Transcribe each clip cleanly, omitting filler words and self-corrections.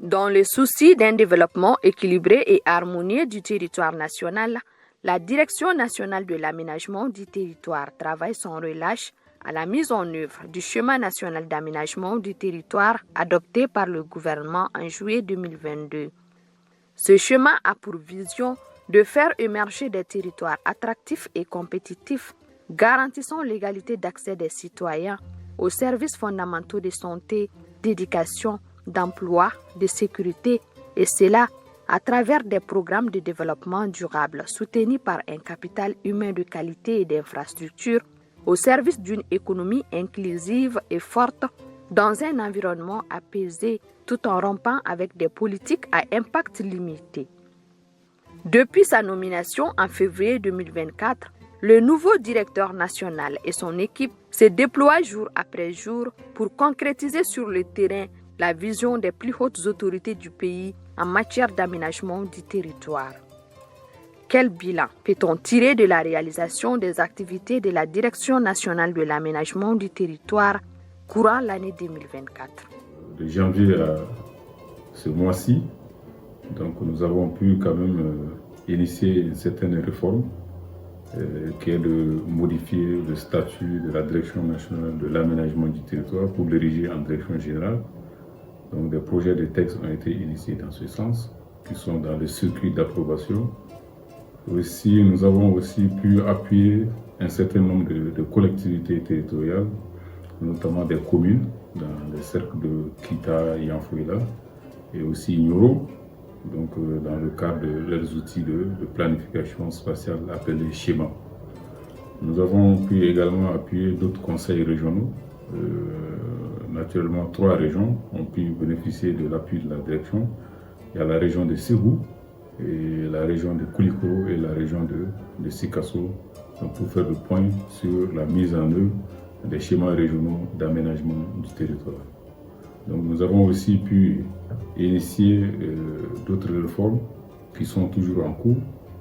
Dans le souci d'un développement équilibré et harmonieux du territoire national, la Direction nationale de l'aménagement du territoire travaille sans relâche à la mise en œuvre du schéma national d'aménagement du territoire adopté par le gouvernement en juillet 2022. Ce schéma a pour vision de faire émerger des territoires attractifs et compétitifs, garantissant l'égalité d'accès des citoyens aux services fondamentaux de santé, d'éducation, d'emploi, de sécurité, et cela à travers des programmes de développement durable soutenus par un capital humain de qualité et d'infrastructures au service d'une économie inclusive et forte dans un environnement apaisé tout en rompant avec des politiques à impact limité. Depuis sa nomination en février 2024, le nouveau directeur national et son équipe se déploient jour après jour pour concrétiser sur le terrain la vision des plus hautes autorités du pays en matière d'aménagement du territoire. Quel bilan peut-on tirer de la réalisation des activités de la Direction nationale de l'aménagement du territoire courant l'année 2024? De janvier à ce mois-ci, donc nous avons pu quand même initier une certaine réforme qui est de modifier le statut de la Direction nationale de l'aménagement du territoire pour l'ériger en direction générale. Donc des projets de textes ont été initiés dans ce sens, qui sont dans le circuit d'approbation. Aussi, nous avons aussi pu appuyer un certain nombre de collectivités territoriales, notamment des communes, dans le cercle de Kita et Yanfouila, et aussi Nyoro, donc dans le cadre de leurs outils de planification spatiale appelés schémas. Nous avons pu également appuyer d'autres conseils régionaux. Naturellement, 3 régions ont pu bénéficier de l'appui de la direction. Il y a la région de Ségou, et la région de Koulikoro et la région de Sikasso, pour faire le point sur la mise en œuvre des schémas régionaux d'aménagement du territoire. Donc nous avons aussi pu initier d'autres réformes qui sont toujours en cours.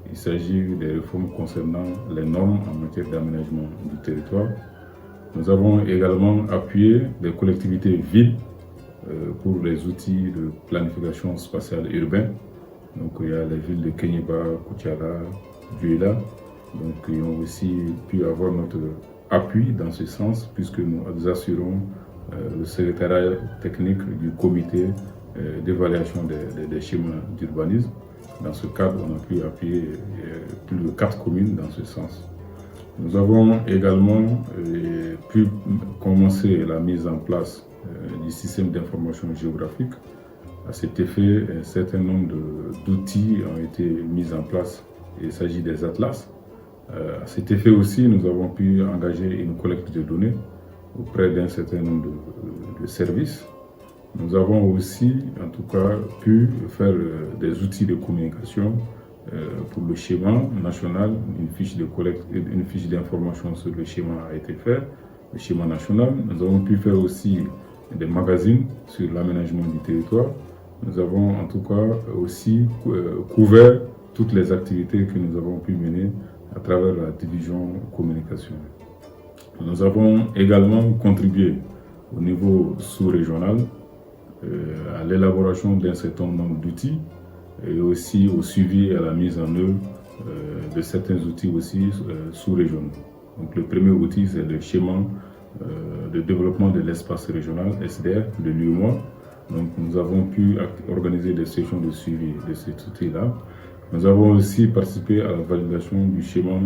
Il s'agit des réformes concernant les normes en matière d'aménagement du territoire. Nous avons également appuyé les collectivités villes pour les outils de planification spatiale urbaine. Donc il y a les villes de Kéniéba, Koutiara, Duela, donc qui ont aussi pu avoir notre appui dans ce sens, puisque nous assurons le secrétariat technique du comité d'évaluation des schémas d'urbanisme. Dans ce cadre, on a pu appuyer plus de 4 communes dans ce sens. Nous avons également pu commencer la mise en place du système d'information géographique. À cet effet, un certain nombre d'outils ont été mis en place. Il s'agit des atlas. À cet effet aussi, nous avons pu engager une collecte de données auprès d'un certain nombre de services. Nous avons aussi, en tout cas, pu faire des outils de communication pour le schéma national. Une fiche de collecte, une fiche d'information sur le schéma a été faite, le schéma national. Nous avons pu faire aussi des magazines sur l'aménagement du territoire. Nous avons en tout cas aussi couvert toutes les activités que nous avons pu mener à travers la division communication. Nous avons également contribué au niveau sous-régional à l'élaboration d'un certain nombre d'outils et aussi au suivi et à la mise en œuvre de certains outils aussi sous-régionaux. Donc le premier outil, c'est le schéma de développement de l'espace régional, SDR, de l'UEMOA. Donc nous avons pu organiser des sessions de suivi de cet outil-là. Nous avons aussi participé à la validation du schéma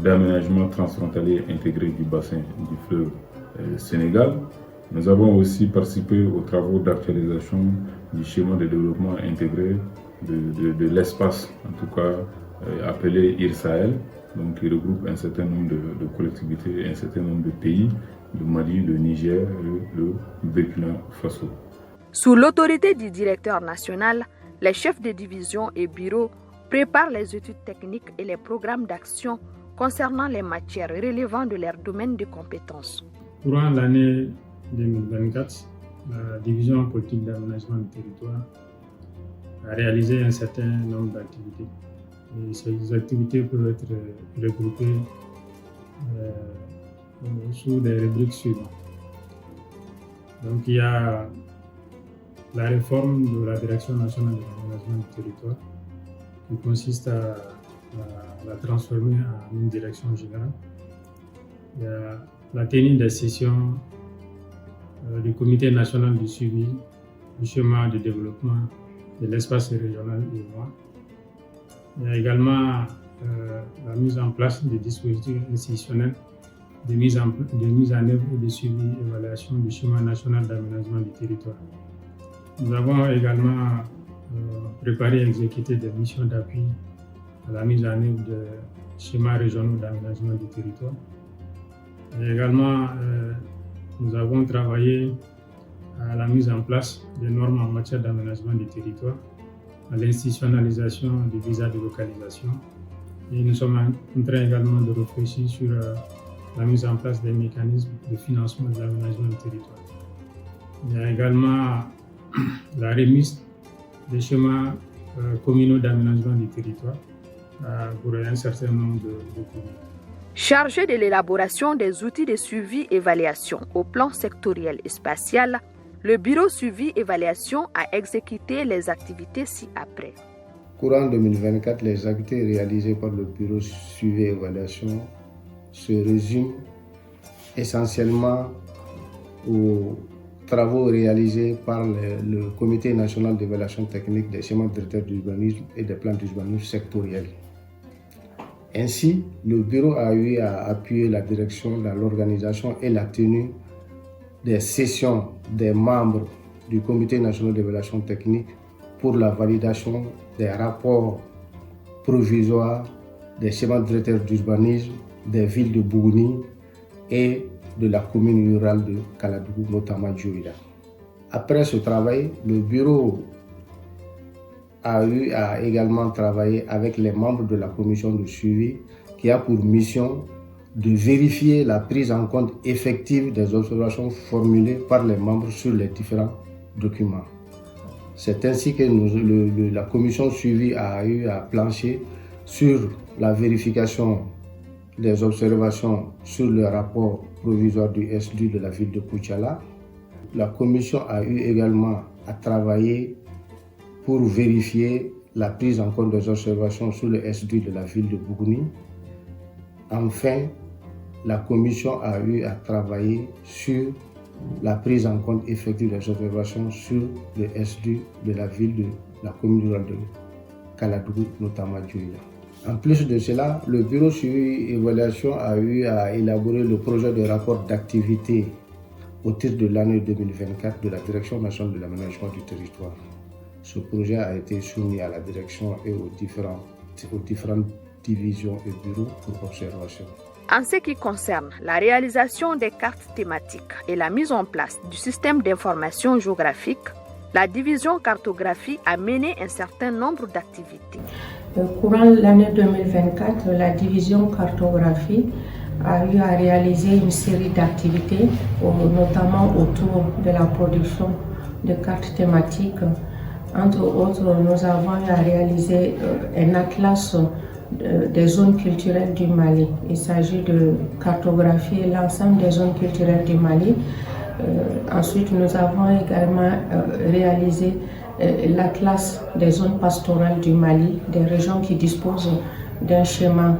d'aménagement transfrontalier intégré du bassin du fleuve Sénégal. Nous avons aussi participé aux travaux d'actualisation du schéma de développement intégré de l'espace, en tout cas appelé IRSAEL, donc qui regroupe un certain nombre de collectivités, un certain nombre de pays, le Mali, le Niger et le Burkina Faso. Sous l'autorité du directeur national, les chefs de division et bureaux préparent les études techniques et les programmes d'action concernant les matières relevant de leur domaine de compétences. Durant l'année 2024, la division politique d'aménagement du territoire a réalisé un certain nombre d'activités. Et ces activités peuvent être regroupées sous des rubriques suivantes. Donc il y a la réforme de la Direction nationale de l'aménagement du territoire, qui consiste à la transformer en une direction générale. Il y a la tenue des sessions du Comité national du suivi du schéma de développement de l'espace régional UEMOA. Il y a également la mise en place des dispositifs institutionnels de mise en œuvre et de suivi et évaluation du schéma national d'aménagement du territoire. Nous avons également préparé et exécuté des missions d'appui à la mise en œuvre des schémas régionaux d'aménagement du territoire. Et également, nous avons travaillé à la mise en place des normes en matière d'aménagement du territoire, à l'institutionnalisation du visa de localisation. Et nous sommes en train également de réfléchir sur la mise en place des mécanismes de financement de l'aménagement du territoire. Il y a également la remise des schémas communaux d'aménagement du territoire pour un certain nombre de communes. Chargé de l'élaboration des outils de suivi-évaluation au plan sectoriel et spatial, le Bureau suivi-évaluation a exécuté les activités ci-après. Courant 2024, les activités réalisées par le Bureau suivi-évaluation se résument essentiellement aux travaux réalisés par le Comité national d'évaluation technique des schémas directeurs d'urbanisme et des plans d'urbanisme sectoriels. Ainsi, le bureau a eu à appuyer la direction dans l'organisation et la tenue des sessions des membres du Comité national d'évaluation technique pour la validation des rapports provisoires des schémas directeurs d'urbanisme des villes de Bougouni et de la commune rurale de Kaladougou, notamment Dioïda. Après ce travail, le bureau a eu à également travailler avec les membres de la commission de suivi qui a pour mission de vérifier la prise en compte effective des observations formulées par les membres sur les différents documents. C'est ainsi que la commission de suivi a eu à plancher sur la vérification des observations sur le rapport provisoire du SDU de la ville de Koutiala. La commission a eu également à travailler pour vérifier la prise en compte des observations sur le SDU de la ville de Bougouni. Enfin, la commission a eu à travailler sur la prise en compte effective des observations sur le SDU de la ville de la commune rurale de Kaladougou, notamment Dioïda. En plus de cela, le bureau suivi évaluation a eu à élaborer le projet de rapport d'activité au titre de l'année 2024 de la Direction nationale de l'aménagement du territoire. Ce projet a été soumis à la direction et aux différentes divisions et bureaux pour observation. En ce qui concerne la réalisation des cartes thématiques et la mise en place du système d'information géographique, la division cartographie a mené un certain nombre d'activités. Courant l'année 2024, la division cartographie a eu à réaliser une série d'activités, notamment autour de la production de cartes thématiques. Entre autres, nous avons eu à réaliser un atlas des zones culturelles du Mali. Il s'agit de cartographier l'ensemble des zones culturelles du Mali. Ensuite, nous avons également réalisé l'atlas des zones pastorales du Mali, des régions qui disposent d'un schéma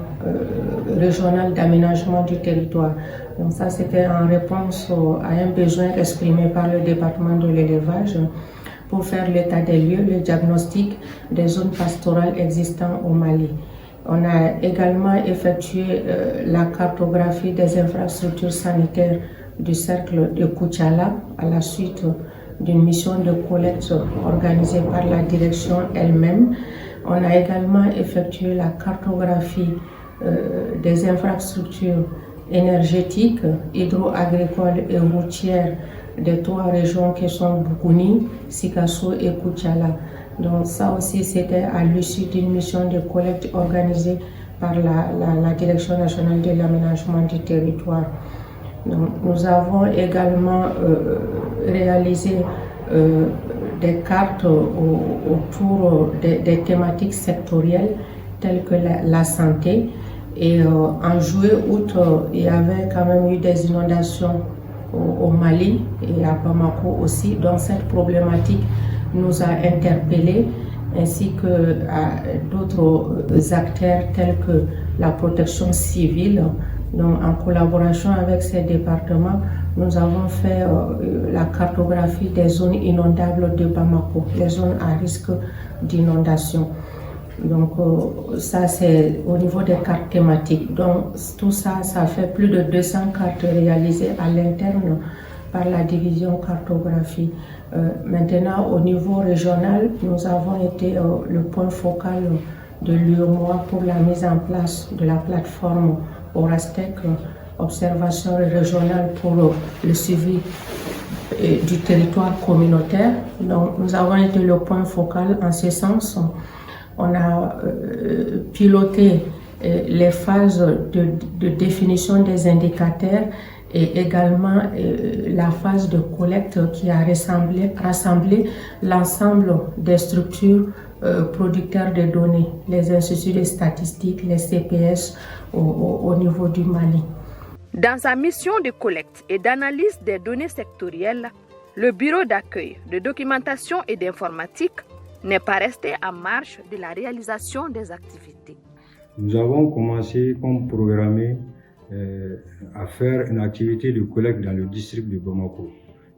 régional d'aménagement du territoire. Donc ça, c'était en réponse à un besoin exprimé par le département de l'élevage pour faire l'état des lieux, le diagnostic des zones pastorales existantes au Mali. On a également effectué la cartographie des infrastructures sanitaires du cercle de Koutiala à la suite d'une mission de collecte organisée par la direction elle-même. On a également effectué la cartographie des infrastructures énergétiques, hydro-agricoles et routières des trois régions qui sont Bougouni, Sikasso et Koutiala. Donc ça aussi, c'était à l'issue d'une mission de collecte organisée par la Direction nationale de l'aménagement du territoire. Donc, nous avons également réalisé des cartes autour des thématiques sectorielles telles que la santé. Et en juillet, août, il y avait quand même eu des inondations au Mali et à Bamako aussi. Donc cette problématique nous a interpellés, ainsi que d'autres acteurs tels que la protection civile. Donc, en collaboration avec ces départements, nous avons fait la cartographie des zones inondables de Bamako, les zones à risque d'inondation. Donc, ça, c'est au niveau des cartes thématiques. Donc, tout ça, ça fait plus de 200 cartes réalisées à l'interne par la division cartographie. Maintenant, au niveau régional, nous avons été le point focal de l'UEMOA pour la mise en place de la plateforme Orastec, observation régionale pour le suivi du territoire communautaire. Donc, nous avons été le point focal en ce sens. On a piloté les phases de définition des indicateurs et également la phase de collecte qui a rassemblé l'ensemble des structures producteurs de données, les instituts de statistiques, les CPS au niveau du Mali. Dans sa mission de collecte et d'analyse des données sectorielles, le Bureau d'accueil, de documentation et d'informatique n'est pas resté en marge de la réalisation des activités. Nous avons commencé comme programmé à faire une activité de collecte dans le district de Bamako.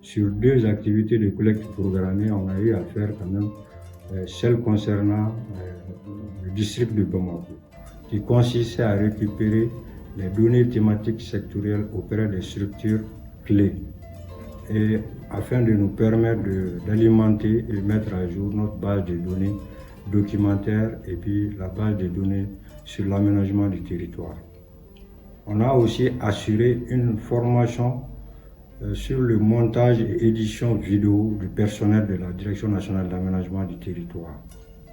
Sur 2 activités de collecte programmées, on a eu à faire quand même celle concernant le district de Bamako, qui consistait à récupérer les données thématiques sectorielles auprès des structures clés, et afin de nous permettre d'alimenter et mettre à jour notre base de données documentaire et puis la base de données sur l'aménagement du territoire. On a aussi assuré une formation sur le montage et édition vidéo du personnel de la Direction nationale d'aménagement du territoire.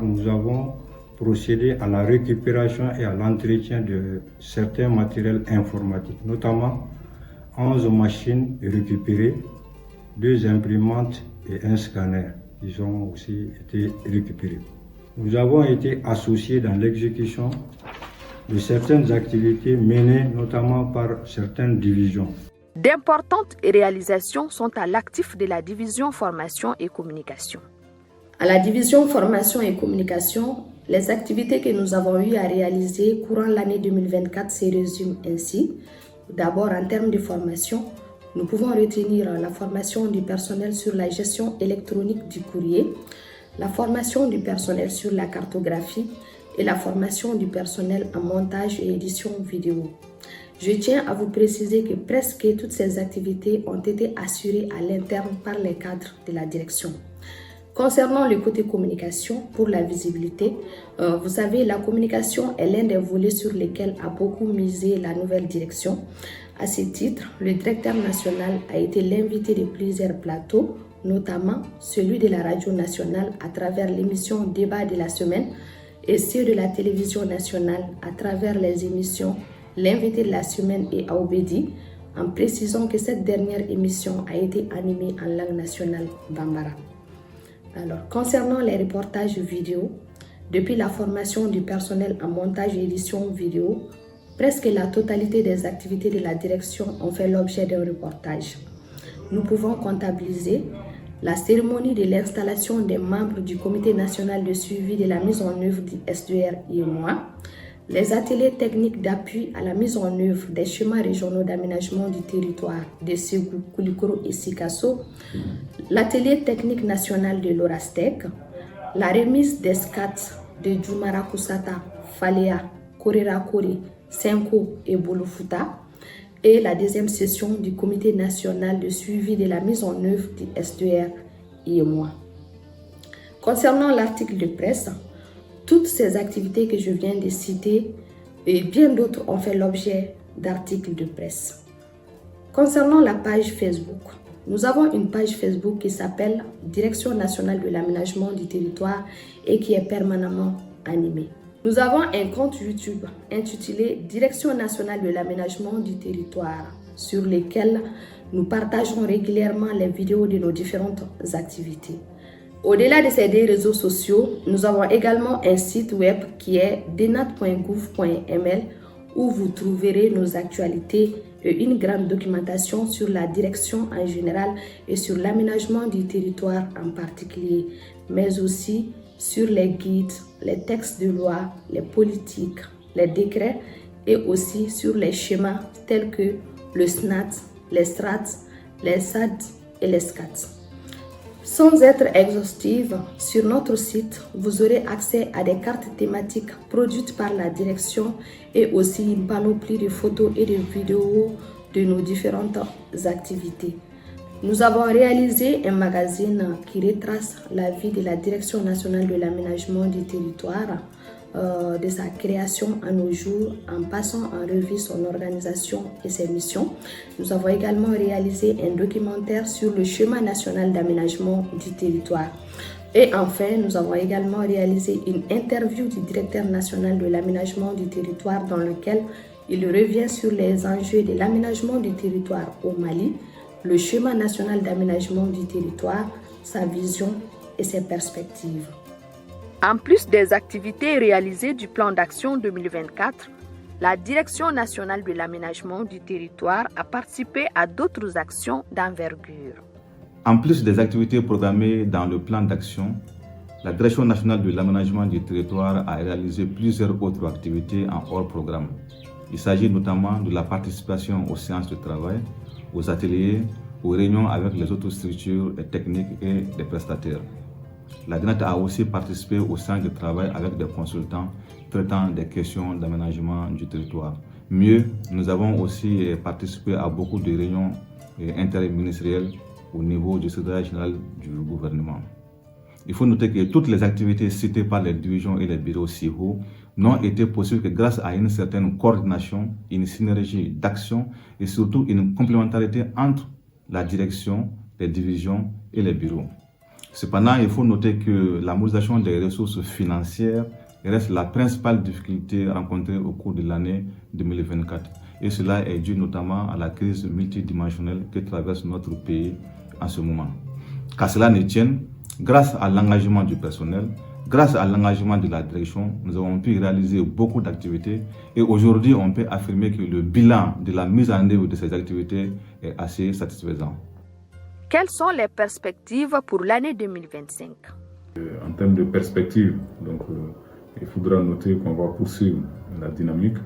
Nous avons procédé à la récupération et à l'entretien de certains matériels informatiques, notamment 11 machines récupérées, 2 imprimantes et un scanner. Ils ont aussi été récupérés. Nous avons été associés dans l'exécution de certaines activités menées notamment par certaines divisions. D'importantes réalisations sont à l'actif de la division formation et communication. À la division formation et communication, les activités que nous avons eu à réaliser courant l'année 2024 se résument ainsi. D'abord, en termes de formation, nous pouvons retenir la formation du personnel sur la gestion électronique du courrier, la formation du personnel sur la cartographie et la formation du personnel en montage et édition vidéo. Je tiens à vous préciser que presque toutes ces activités ont été assurées à l'interne par les cadres de la direction. Concernant le côté communication, pour la visibilité, vous savez, la communication est l'un des volets sur lesquels a beaucoup misé la nouvelle direction. À ce titre, le directeur national a été l'invité de plusieurs plateaux, notamment celui de la radio nationale à travers l'émission Débat de la semaine et ceux de la télévision nationale à travers les émissions L'invité de la semaine et Aoubedi, en précisant que cette dernière émission a été animée en langue nationale Bambara. Alors, concernant les reportages vidéo, depuis la formation du personnel en montage et édition vidéo, presque la totalité des activités de la direction ont fait l'objet d'un reportage. Nous pouvons comptabiliser la cérémonie de l'installation des membres du Comité national de suivi de la mise en œuvre du SDR IEMOA, les ateliers techniques d'appui à la mise en œuvre des schémas régionaux d'aménagement du territoire de Ségou, Koulikoro et Sikasso, l'atelier technique national de l'Orastec, la remise des SCAT de Djoumara Koussata, Falea, Korerakori, Senko et Bouloufuta, et la deuxième session du Comité national de suivi de la mise en œuvre du SDR IEMOA. Concernant l'article de presse, toutes ces activités que je viens de citer et bien d'autres ont fait l'objet d'articles de presse. Concernant la page Facebook, nous avons une page Facebook qui s'appelle Direction nationale de l'aménagement du territoire et qui est permanemment animée. Nous avons un compte YouTube intitulé Direction nationale de l'aménagement du territoire sur lequel nous partageons régulièrement les vidéos de nos différentes activités. Au-delà de ces 2 réseaux sociaux, nous avons également un site web qui est denat.gouv.ml où vous trouverez nos actualités et une grande documentation sur la direction en général et sur l'aménagement du territoire en particulier, mais aussi sur les guides, les textes de loi, les politiques, les décrets et aussi sur les schémas tels que le SNAT, les STRAT, les SAD et les SCAT. Sans être exhaustive, sur notre site, vous aurez accès à des cartes thématiques produites par la direction et aussi une panoplie de photos et de vidéos de nos différentes activités. Nous avons réalisé un magazine qui retrace la vie de la Direction nationale de l'aménagement du territoire, de sa création à nos jours, en passant en revue son organisation et ses missions. Nous avons également réalisé un documentaire sur le schéma national d'aménagement du territoire. Et enfin, nous avons également réalisé une interview du directeur national de l'aménagement du territoire dans lequel il revient sur les enjeux de l'aménagement du territoire au Mali, le schéma national d'aménagement du territoire, sa vision et ses perspectives. En plus des activités réalisées du plan d'action 2024, la Direction nationale de l'aménagement du territoire a participé à d'autres actions d'envergure. En plus des activités programmées dans le plan d'action, la Direction nationale de l'aménagement du territoire a réalisé plusieurs autres activités en hors programme. Il s'agit notamment de la participation aux séances de travail, aux ateliers, aux réunions avec les autres structures techniques et des prestataires. La DNAT a aussi participé aux séances de travail avec des consultants traitant des questions d'aménagement du territoire. Mieux, nous avons aussi participé à beaucoup de réunions interministérielles au niveau du secrétariat général du gouvernement. Il faut noter que toutes les activités citées par les divisions et les bureaux CIHO n'ont été possibles que grâce à une certaine coordination, une synergie d'action et surtout une complémentarité entre la direction, les divisions et les bureaux. Cependant, il faut noter que la mobilisation des ressources financières reste la principale difficulté rencontrée au cours de l'année 2024. Et cela est dû notamment à la crise multidimensionnelle que traverse notre pays en ce moment. Qu'à cela ne tienne, grâce à l'engagement du personnel, grâce à l'engagement de la direction, nous avons pu réaliser beaucoup d'activités et aujourd'hui, on peut affirmer que le bilan de la mise en œuvre de ces activités est assez satisfaisant. Quelles sont les perspectives pour l'année 2025? En termes de perspectives, il faudra noter qu'on va poursuivre la dynamique.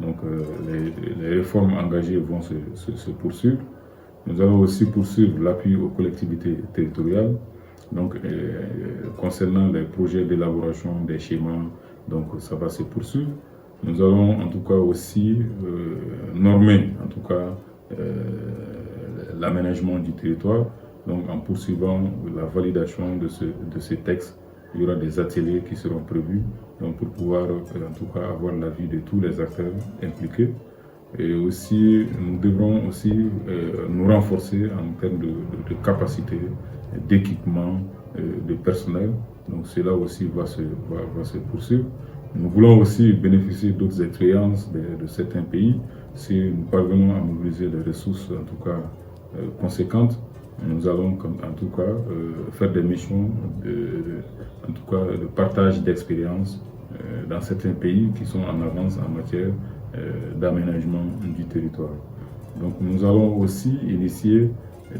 Les réformes engagées vont se poursuivre. Nous allons aussi poursuivre l'appui aux collectivités territoriales. Concernant les projets d'élaboration des schémas, ça va se poursuivre. Nous allons en tout cas aussi normer l'aménagement du territoire. Donc en poursuivant la validation de ces textes, il y aura des ateliers qui seront prévus pour pouvoir en tout cas avoir l'avis de tous les acteurs impliqués. Et aussi, nous devrons aussi nous renforcer en termes de capacité, d'équipement, de personnel. Donc cela aussi va se poursuivre. Nous voulons aussi bénéficier d'autres expériences de certains pays. Si nous parvenons à mobiliser des ressources en tout cas conséquentes, nous allons en tout cas faire des missions de partage d'expériences dans certains pays qui sont en avance en matière d'aménagement du territoire. Donc nous allons aussi initier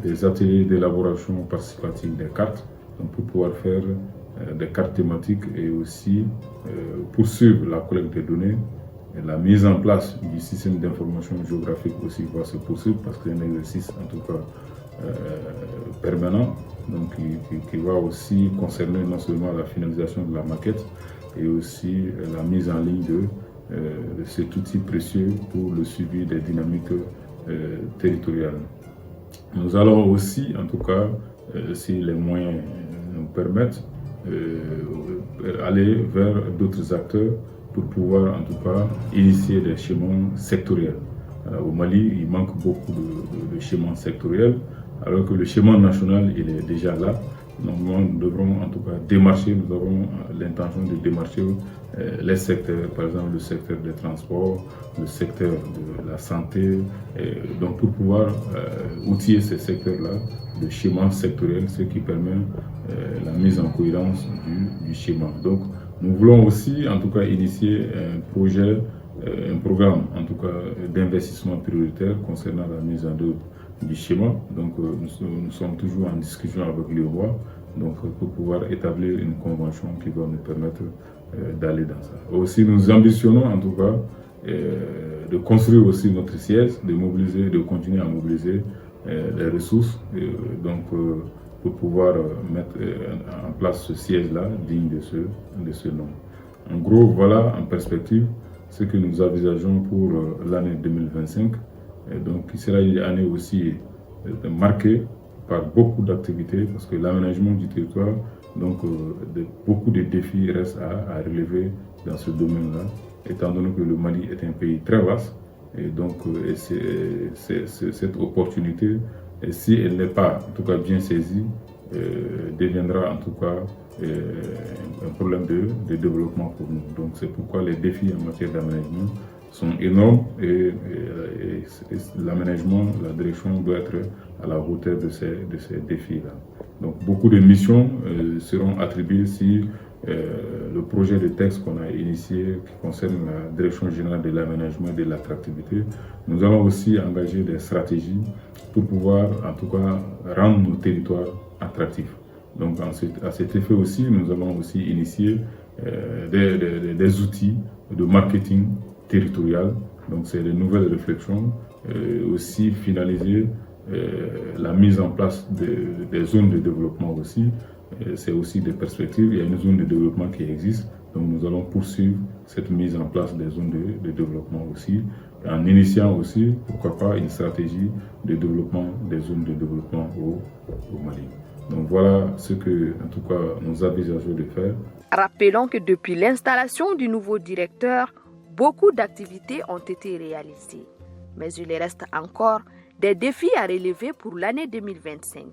des ateliers d'élaboration participative des cartes pour pouvoir faire des cartes thématiques et aussi poursuivre la collecte des données. Et la mise en place du système d'information géographique aussi va se poursuivre parce que c'est un exercice en tout cas permanent, qui va aussi concerner non seulement la finalisation de la maquette et aussi la mise en ligne de cet outil précieux pour le suivi des dynamiques territoriales. Nous allons aussi, en tout cas, si les moyens nous permettent, aller vers d'autres acteurs pour pouvoir en tout cas initier des schémas sectoriels. Au Mali, il manque beaucoup de schémas sectoriels, alors que le schéma national, il est déjà là. Donc nous devrons en tout cas démarcher, nous avons l'intention de démarcher les secteurs, par exemple le secteur des transports, le secteur de la santé, donc pour pouvoir outiller ces secteurs-là de schéma sectoriel, ce qui permet la mise en cohérence du schéma. Donc nous voulons aussi en tout cas initier un projet un programme, en tout cas, d'investissement prioritaire concernant la mise en œuvre du schéma. Donc, nous sommes toujours en discussion avec l'UEMOA, donc pour pouvoir établir une convention qui va nous permettre d'aller dans ça. Aussi, nous ambitionnons, en tout cas, de construire aussi notre siège, de continuer à mobiliser les ressources, pour pouvoir mettre en place ce siège-là digne de ce nom. En gros, voilà en perspective ce que nous envisageons pour l'année 2025, donc qui sera une année aussi marquée par beaucoup d'activités, parce que l'aménagement du territoire, donc beaucoup de défis restent à relever dans ce domaine-là, étant donné que le Mali est un pays très vaste, et donc cette opportunité, et si elle n'est pas en tout cas bien saisie, deviendra en tout cas un problème de développement pour nous. Donc c'est pourquoi les défis en matière d'aménagement sont énormes et l'aménagement, la direction doit être à la hauteur de ces défis-là. Donc beaucoup de missions seront attribuées si le projet de texte qu'on a initié qui concerne la direction générale de l'aménagement et de l'attractivité. Nous allons aussi engager des stratégies pour pouvoir en tout cas rendre nos territoires attractifs. Donc à cet effet aussi, nous allons aussi initier des outils de marketing territorial. Donc c'est de nouvelles réflexions, aussi finaliser la mise en place des zones de développement aussi. C'est aussi des perspectives, il y a une zone de développement qui existe, donc nous allons poursuivre cette mise en place des zones de développement aussi, en initiant aussi, pourquoi pas, une stratégie de développement des zones de développement au Mali. Donc voilà ce que, en tout cas, nous envisageons de faire. Rappelons que depuis l'installation du nouveau directeur, beaucoup d'activités ont été réalisées. Mais il reste encore des défis à relever pour l'année 2025.